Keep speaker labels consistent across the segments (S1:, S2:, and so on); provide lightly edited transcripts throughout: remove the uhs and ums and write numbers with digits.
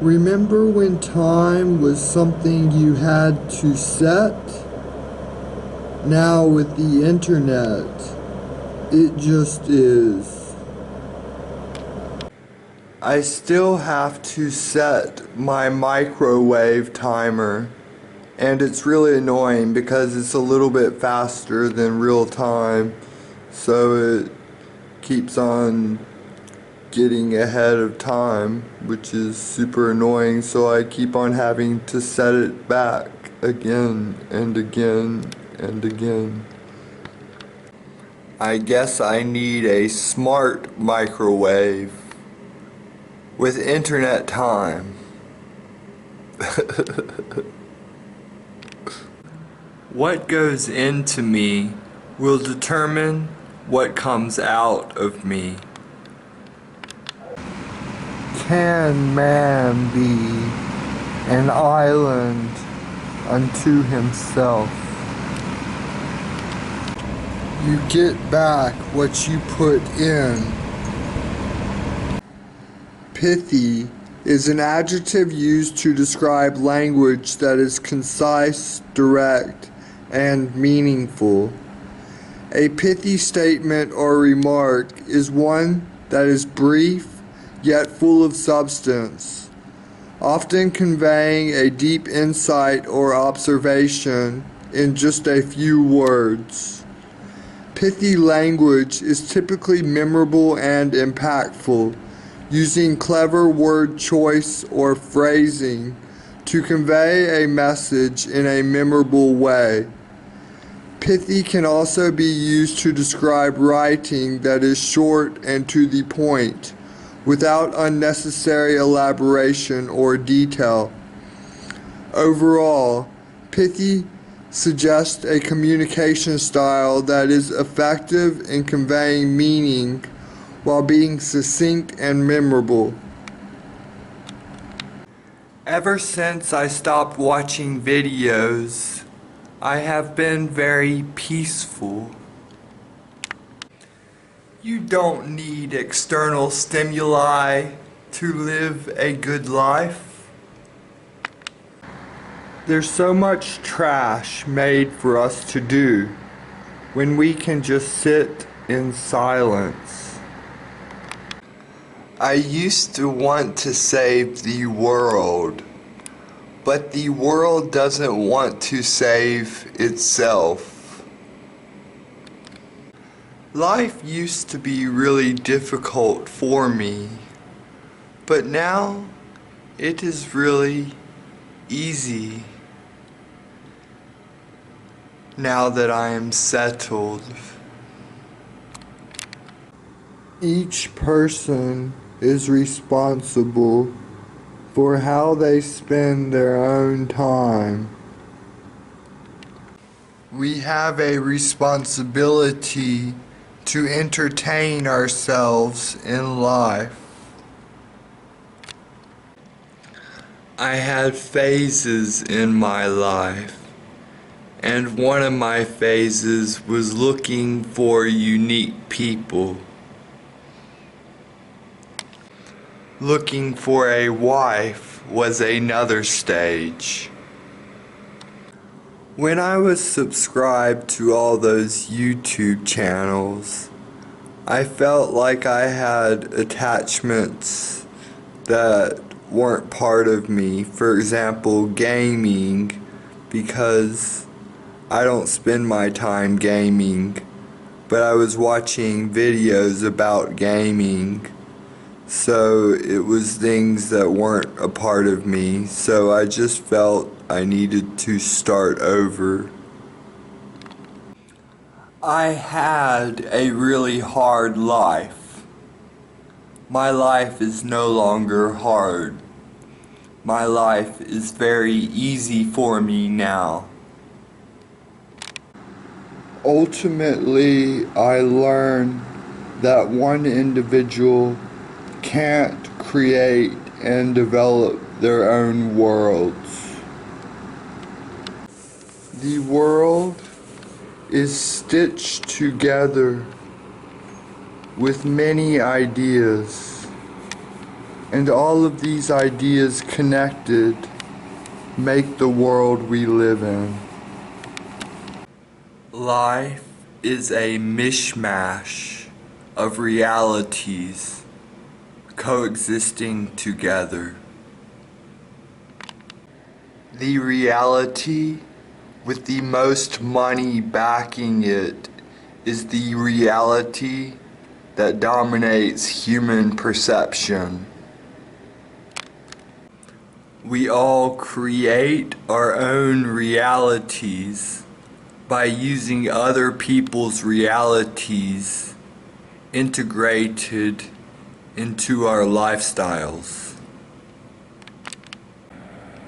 S1: Remember when time was something you had to set? Now with the internet, it just is. I still have to set my microwave timer, and it's really annoying because it's a little bit faster than real time, so it keeps on getting ahead of time, which is super annoying, so I keep on having to set it back again and again and again. I guess I need a smart microwave with internet time. What goes into me will determine what comes out of me. Can man be an island unto himself? You get back what you put in. Pithy is an adjective used to describe language that is concise, direct, and meaningful. A pithy statement or remark is one that is brief yet full of substance, often conveying a deep insight or observation in just a few words. Pithy language is typically memorable and impactful, using clever word choice or phrasing to convey a message in a memorable way. Pithy can also be used to describe writing that is short and to the point, without unnecessary elaboration or detail. Overall, pithy suggests a communication style that is effective in conveying meaning while being succinct and memorable. Ever since I stopped watching videos, I have been very peaceful. You don't need external stimuli to live a good life. There's so much trash made for us to do when we can just sit in silence. I used to want to save the world, but the world doesn't want to save itself. Life used to be really difficult for me, but now it is really easy. Now that I am settled. Each person is responsible for how they spend their own time. We have a responsibility to entertain ourselves in life. I had phases in my life, and one of my phases was looking for unique people. Looking for a wife was another stage. When I was subscribed to all those YouTube channels, I felt like I had attachments that weren't part of me. For example, gaming, because I don't spend my time gaming, but I was watching videos about gaming, so it was things that weren't a part of me, so I just felt I needed to start over. I had a really hard life. My life is no longer hard. My life is very easy for me now. Ultimately, I learned that one individual can't create and develop their own worlds. The world is stitched together with many ideas, And all of these ideas connected make the world we live in. Life is a mishmash of realities coexisting together. The reality with the most money backing it is the reality that dominates human perception. We all create our own realities by using other people's realities integrated into our lifestyles.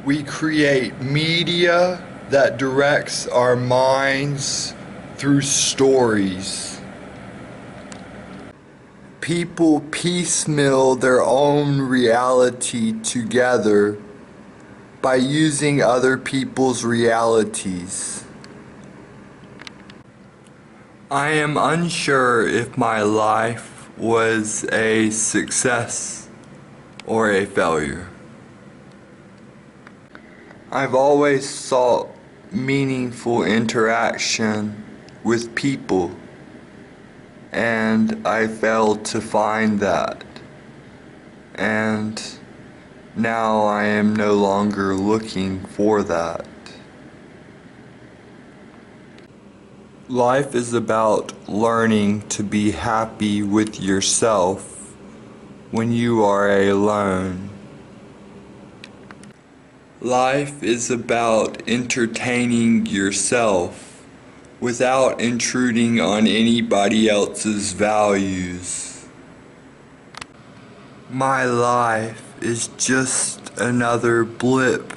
S1: We create media that directs our minds through stories. People piecemeal their own reality together by using other people's realities. I am unsure if my life was a success or a failure. I've always sought meaningful interaction with people, and I failed to find that. And now I am no longer looking for that. Life is about learning to be happy with yourself when you are alone. Life is about entertaining yourself without intruding on anybody else's values. My life is just another blip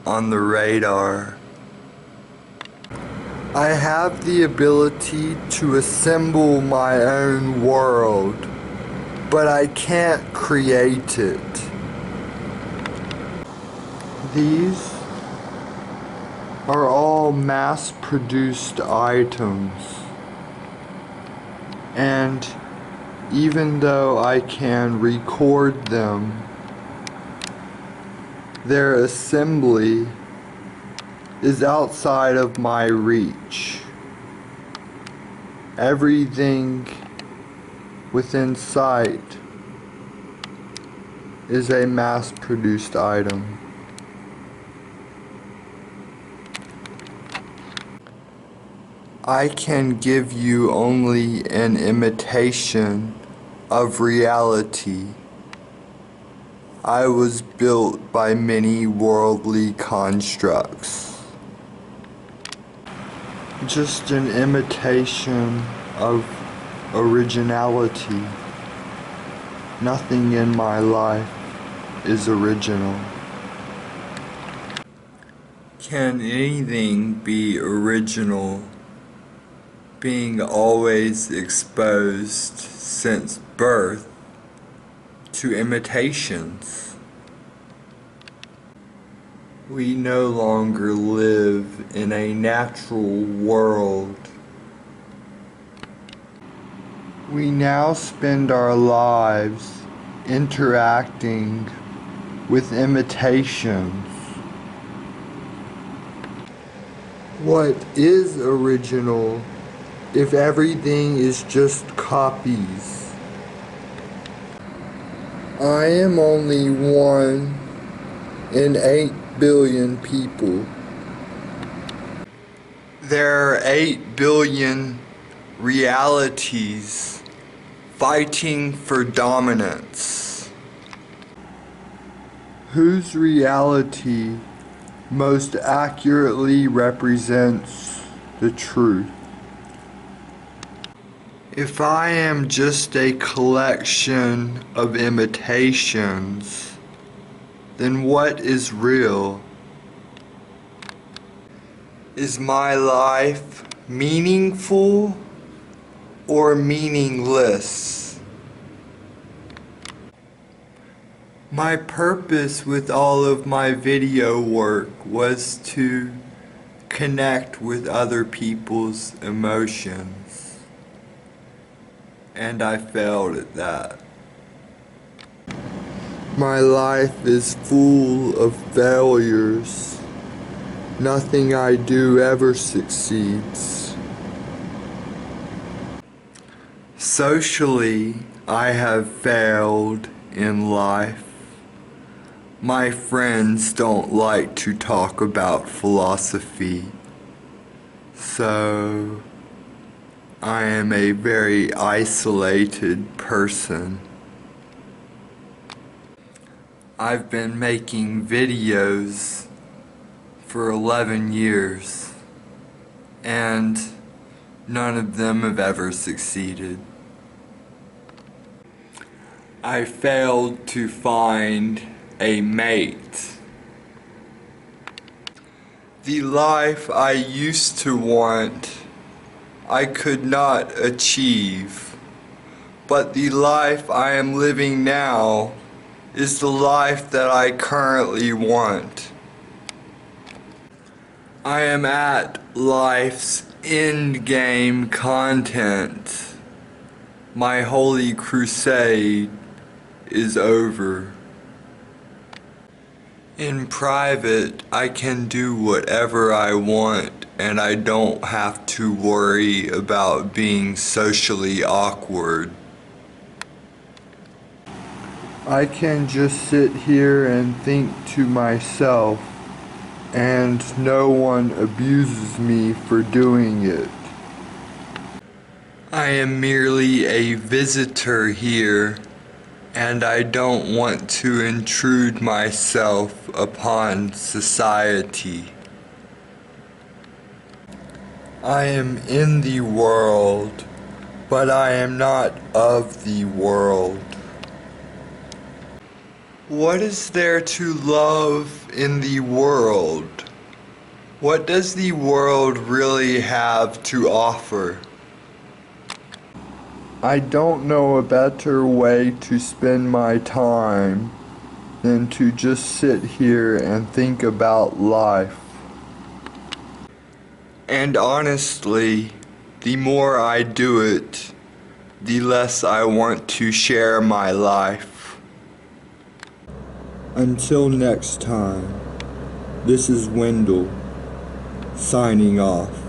S1: on the radar. I have the ability to assemble my own world, but I can't create it. These are all mass-produced items, and even though I can record them, their assembly is outside of my reach. Everything within sight is a mass-produced item. I can give you only an imitation of reality. I was built by many worldly constructs. Just an imitation of originality. Nothing in my life is original. Can anything be original, being always exposed since birth to imitations? We no longer live in a natural world. We now spend our lives interacting with imitations. What is original if everything is just copies? I am only one in 8 billion people. There are 8 billion realities fighting for dominance. Whose reality most accurately represents the truth? If I am just a collection of imitations, then what is real? Is my life meaningful or meaningless? My purpose with all of my video work was to connect with other people's emotions, and I failed at that. My life is full of failures. Nothing I do ever succeeds. Socially, I have failed in life. My friends don't like to talk about philosophy, so I am a very isolated person. I've been making videos for 11 years, and none of them have ever succeeded. I failed to find a mate. The life I used to want, I could not achieve. But the life I am living now is the life that I currently want. I am at life's end game content. My holy crusade is over. In private, I can do whatever I want, and I don't have to worry about being socially awkward. I can just sit here and think to myself, and no one abuses me for doing it. I am merely a visitor here, and I don't want to intrude myself upon society. I am in the world, but I am not of the world. What is there to love in the world? What does the world really have to offer? I don't know a better way to spend my time than to just sit here and think about life. And honestly, the more I do it, the less I want to share my life. Until next time, this is Wendell, signing off.